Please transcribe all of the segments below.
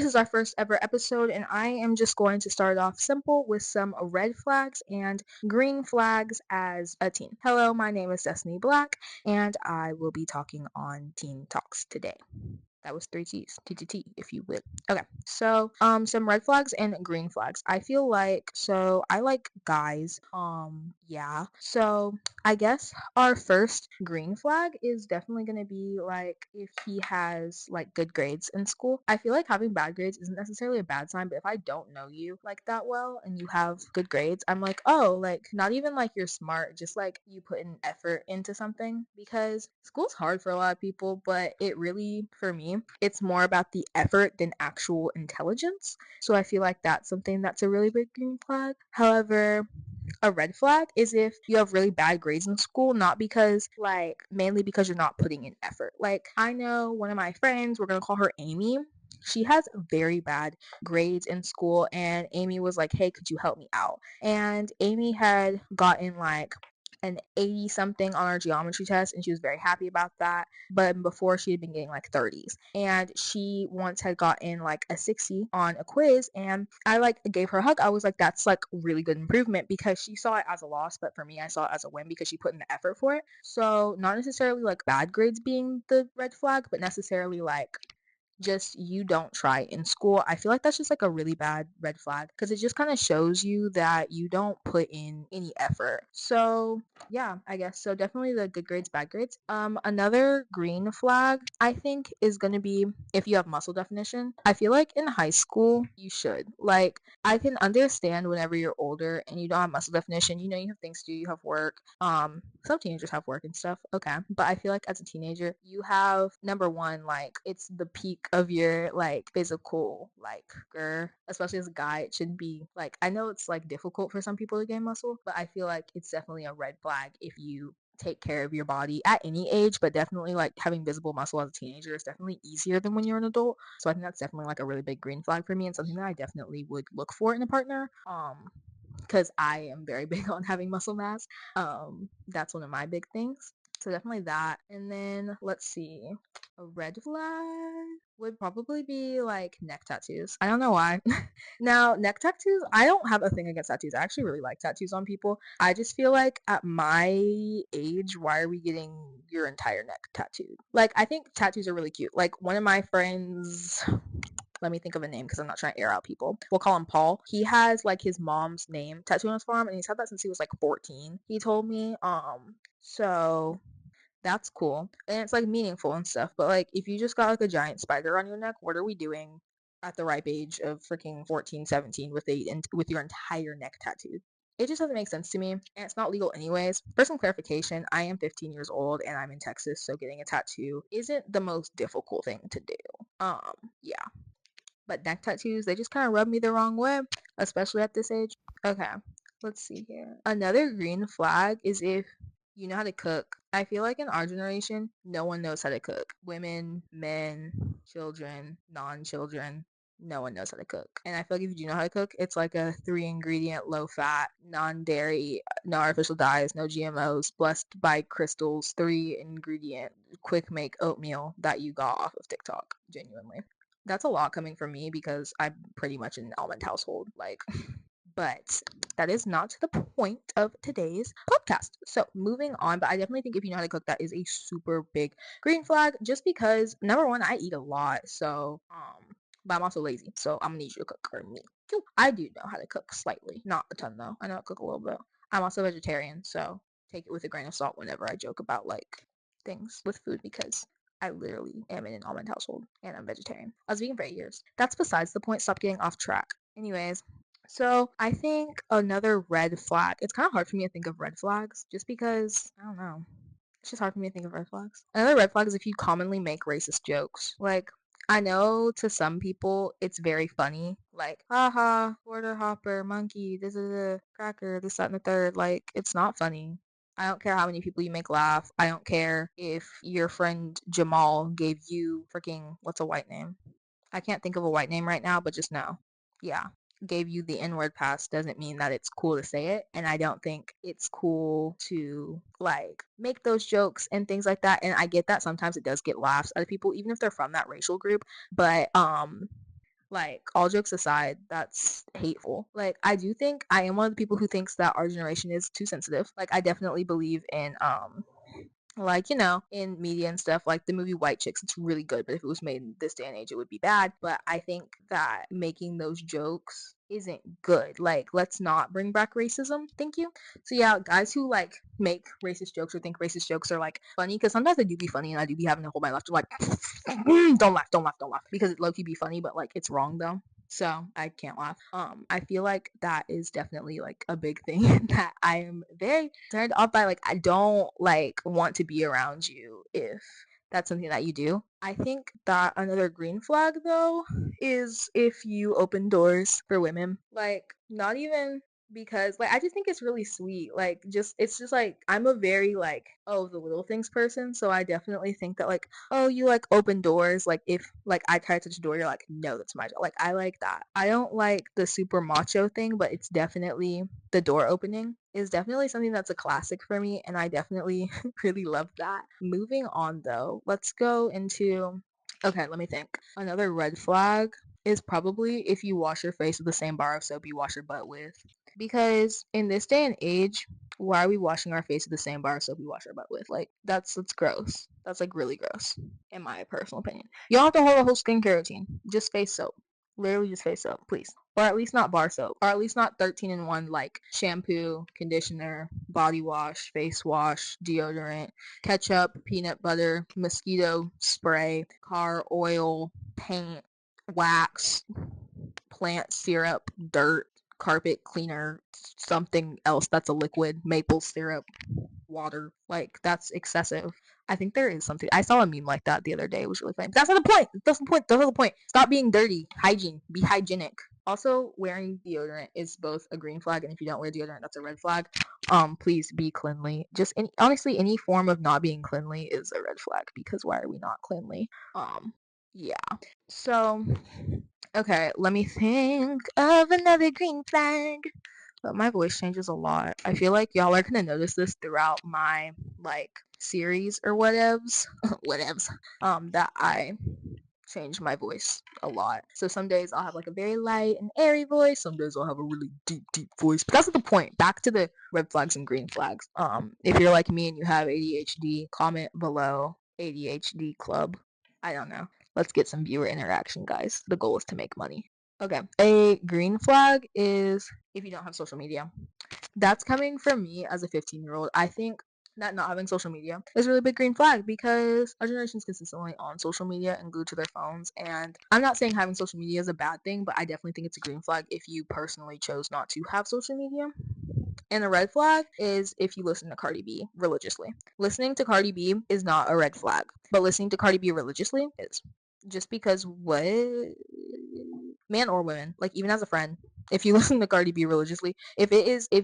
This is our first ever episode, and I am just going to start off simple with some red flags and green flags as a teen. Hello, my name is Destiny Black, and I will be talking on Teen Talks today. That was three T's, T, if you would. Okay, so some red flags and green flags. I feel like I like guys. Yeah. So I guess our first green flag is definitely gonna be like if he has like good grades in school. I feel like having bad grades isn't necessarily a bad sign, but if I don't know you like that well and you have good grades, I'm like, oh, like not even like you're smart, just like you put in effort into something because school's hard for a lot of people, but it really, for me, it's more about the effort than actual intelligence. So I feel like that's something that's a really big green flag. However, a red flag is if you have really bad grades in school, not because like mainly because you're not putting in effort. Like I know one of my friends, we're gonna call her Amy. She has very bad grades in school, and Amy was like, hey, could you help me out? And Amy had gotten like an 80 something on our geometry test, and she was very happy about that. But before, she had been getting like 30s, and she once had gotten like a 60 on a quiz, and I like gave her a hug. I was like, that's like really good improvement, because she saw it as a loss, but for me, I saw it as a win because she put in the effort for it. So not necessarily like bad grades being the red flag, but necessarily like just you don't try in school. I feel like that's just like a really bad red flag because it just kind of shows you that you don't put in any effort. So yeah, I guess so. Definitely the good grades, bad grades. Another green flag I think is gonna be if you have muscle definition. I feel like in high school you should. Like I can understand whenever you're older and you don't have muscle definition. You know you have things to do. You have work. Some teenagers have work and stuff. Okay, but I feel like as a teenager you have number one, like it's the peak of your like physical like especially as a guy. It should be like, I know it's like difficult for some people to gain muscle, but I feel like it's definitely a red flag if you take care of your body at any age, but definitely like having visible muscle as a teenager is definitely easier than when you're an adult. So I think that's definitely like a really big green flag for me and something that I definitely would look for in a partner. Because I am very big on having muscle mass. That's one of my big things. So definitely that. And then let's see. A red flag would probably be like neck tattoos. I don't know why. Now, neck tattoos, I don't have a thing against tattoos. I actually really like tattoos on people. I just feel like at my age, why are we getting your entire neck tattooed? Like, I think tattoos are really cute. Like, one of my friends, let me think of a name because I'm not trying to air out people. We'll call him Paul. He has like his mom's name tattooed on his forearm, and he's had that since he was like 14. He told me. So that's cool, and it's like meaningful and stuff. But like, if you just got like a giant spider on your neck, what are we doing at the ripe age of freaking 14, 17 with with your entire neck tattooed? It just doesn't make sense to me, and it's not legal anyways. For some clarification, I am 15 years old and I'm in Texas, so getting a tattoo isn't the most difficult thing to do. Yeah. But neck tattoos, they just kind of rub me the wrong way, especially at this age. Okay, let's see here. Another green flag is if you know how to cook. I feel like in our generation, no one knows how to cook. Women, men, children, non-children, no one knows how to cook. And I feel like if you do know how to cook, it's like a 3 ingredient, low fat, non-dairy, no artificial dyes, no GMOs, blessed by crystals, 3 ingredient, quick make oatmeal that you got off of TikTok. Genuinely. That's a lot coming from me because I'm pretty much in an almond household. Like, but that is not the point of today's podcast. So moving on, but I definitely think if you know how to cook, that is a super big green flag. Just because number one, I eat a lot, so but I'm also lazy, so I'm gonna need you to cook for me. I do know how to cook slightly, not a ton though. I know how to cook a little bit. I'm also vegetarian, so take it with a grain of salt whenever I joke about like things with food because I literally am in an almond household and I'm vegetarian. I was vegan for 8 years. That's besides the point. Stop getting off track. Anyways, so I think another red flag. It's kind of hard for me to think of red flags just because I don't know. It's just hard for me to think of red flags. Another red flag is if you commonly make racist jokes. Like I know to some people it's very funny. Like, haha, border hopper, monkey, this is a cracker, this, that, and the third. Like, it's not funny. I don't care how many people you make laugh. I don't care if your friend Jamal gave you freaking, what's a white name? I can't think of a white name right now, but just know. Yeah. Gave you the N word pass doesn't mean that it's cool to say it. And I don't think it's cool to like make those jokes and things like that. And I get that sometimes it does get laughs out of people, even if they're from that racial group. But Like, all jokes aside, that's hateful. Like, I do think I am one of the people who thinks that our generation is too sensitive. Like, I definitely believe in like, in media and stuff, like the movie White Chicks, it's really good, but if it was made in this day and age, it would be bad. But I think that making those jokes isn't good. Like, let's not bring back racism. Thank you. So yeah, guys who like make racist jokes or think racist jokes are like funny, because sometimes they do be funny and I do be having to hold my laughter like don't laugh, don't laugh, don't laugh, because it low-key be funny, but like it's wrong though. So I can't laugh. I feel like that is definitely like a big thing that I am very turned off by. Like, I don't like want to be around you if that's something that you do. I think that another green flag though is if you open doors for women. Like, not even because like I just think it's really sweet. Like, just it's just like I'm a very like, oh, the little things person, so I definitely think that like, oh, you like open doors. Like, if like I try to touch a door, you're like, no, that's my door. Like, I like that. I don't like the super macho thing, but it's definitely the door opening is definitely something that's a classic for me, and I definitely really love that. Moving on though, let's go into, okay, let me think. Another red flag is probably if you wash your face with the same bar of soap you wash your butt with. Because in this day and age, why are we washing our face with the same bar of soap we wash our butt with? Like, that's gross. That's like really gross, in my personal opinion. You don't have to hold a whole skincare routine. Just face soap. Literally just face soap, please. Or at least not bar soap. Or at least not 13 in 1 like shampoo, conditioner, body wash, face wash, deodorant, ketchup, peanut butter, mosquito spray, car oil, paint, wax, plant syrup, dirt, carpet cleaner, something else that's a liquid, maple syrup, water. Like, that's excessive. I think there is something. I saw a meme like that the other day. It was really funny. But that's not the point. That's the point. That's not the point. Stop being dirty. Hygiene. Be hygienic. Also, wearing deodorant is both a green flag, and if you don't wear deodorant, that's a red flag. Please be cleanly. Just honestly, any form of not being cleanly is a red flag, because why are we not cleanly? Yeah. So, okay, let me think of another green flag. But my voice changes a lot. I feel like y'all are gonna notice this throughout my like series or whatevs, whatevs. That I change my voice a lot. So some days I'll have like a very light and airy voice. Some days I'll have a really deep, deep voice. But that's not the point. Back to the red flags and green flags. If you're like me and you have ADHD, comment below ADHD club. I don't know. Let's get some viewer interaction, guys. The goal is to make money. Okay. A green flag is if you don't have social media. That's coming from me as a 15-year-old. I think that not having social media is a really big green flag, because our generation is consistently on social media and glued to their phones. And I'm not saying having social media is a bad thing, but I definitely think it's a green flag if you personally chose not to have social media. And a red flag is if you listen to Cardi B religiously. Listening to Cardi B is not a red flag, but listening to Cardi B religiously is. Just because what? Man or women, like even as a friend, if you listen to Cardi B religiously, if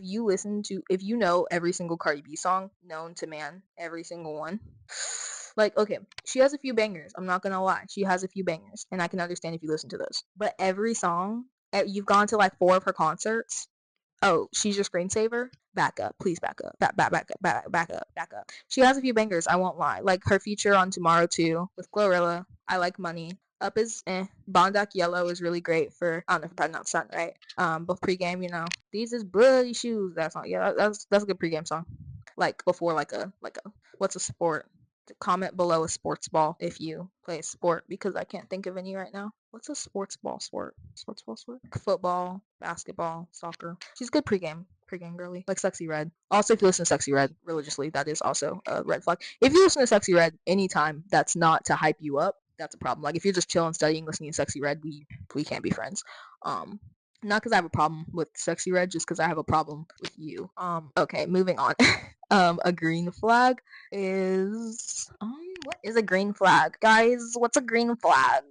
you know every single Cardi B song known to man, every single one, like, okay, she has a few bangers. I'm not gonna lie, she has a few bangers, and I can understand if you listen to those. But every song, you've gone to like 4 of her concerts. Oh, she's your screensaver? Back up. Please back up. Back up. She has a few bangers, I won't lie. Like her feature on Tomorrow 2 with Glorilla. I like Money. Up is Bondoc Yellow is really great for, I don't know if I pronounced that right. But pregame, these is bloody shoes. That's not, yeah, that's a good pregame song. Like before like a what's a sport? Comment below a sports ball if you play a sport, because I can't think of any right now. What's a sports ball sport? Sports ball sport? Football, basketball, soccer. She's good pregame girly, like Sexy Red. Also, if you listen to Sexy Red religiously, that is also a red flag. If you listen to Sexy Red anytime that's not to hype you up, that's a problem. Like if you're just chilling, studying, listening to Sexy Red, we can't be friends. Not because I have a problem with Sexy Red, just because I have a problem with you. Okay, moving on. A green flag is what is a green flag, guys? What's a green flag?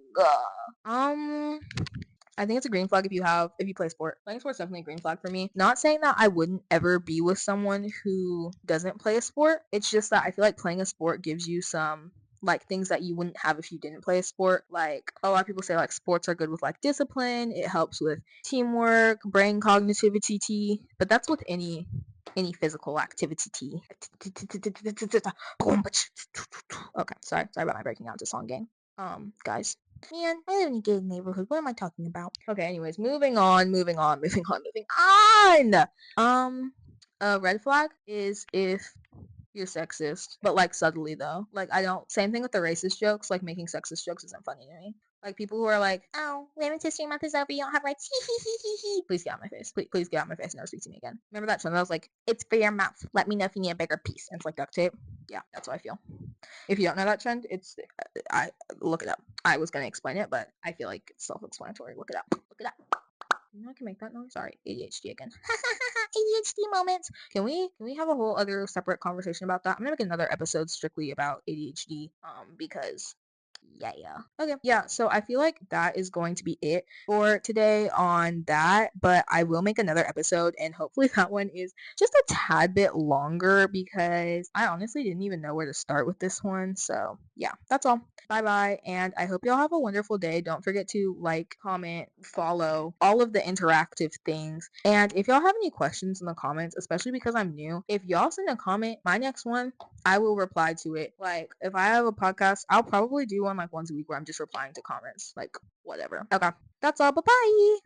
I think it's a green flag if you play sport. Playing sport's definitely a green flag for me. Not saying that I wouldn't ever be with someone who doesn't play a sport. It's just that I feel like playing a sport gives you some like things that you wouldn't have if you didn't play a sport. Like a lot of people say like sports are good with like discipline. It helps with teamwork, brain cognitivity. But that's with any physical activity. Okay, sorry about my breaking out into song gang. Guys, Man, I live in a gated neighborhood. What am I talking about? Okay, anyways, moving on. A red flag is if you're sexist, but like subtly though. Like I don't. Same thing with the racist jokes. Like making sexist jokes isn't funny to me. Like people who are like, "Oh, Women's History Month is over. You don't have rights." Please get out of my face. Please get out of my face and never speak to me again. Remember that trend? I was like, "It's for your mouth. Let me know if you need a bigger piece." And it's like duct tape. Yeah, that's how I feel. If you don't know that trend, it's I look it up. I was gonna explain it, but I feel like it's self-explanatory. Look it up. Look it up. You know I can make that noise. Sorry, ADHD again. ADHD moments. Can we have a whole other separate conversation about that? I'm gonna make another episode strictly about ADHD. Because yeah. Okay, yeah, so I feel like that is going to be it for today on that, but I will make another episode and hopefully that one is just a tad bit longer because I honestly didn't even know where to start with this one. So, yeah, that's all. Bye bye, and I hope y'all have a wonderful day. Don't forget to like, comment, follow, all of the interactive things. And if y'all have any questions in the comments, especially because I'm new, if y'all send a comment, my next one, I will reply to it. Like, if I have a podcast, I'll probably do one like once a week where I'm just replying to comments. Like, whatever. Okay, that's all. Bye bye.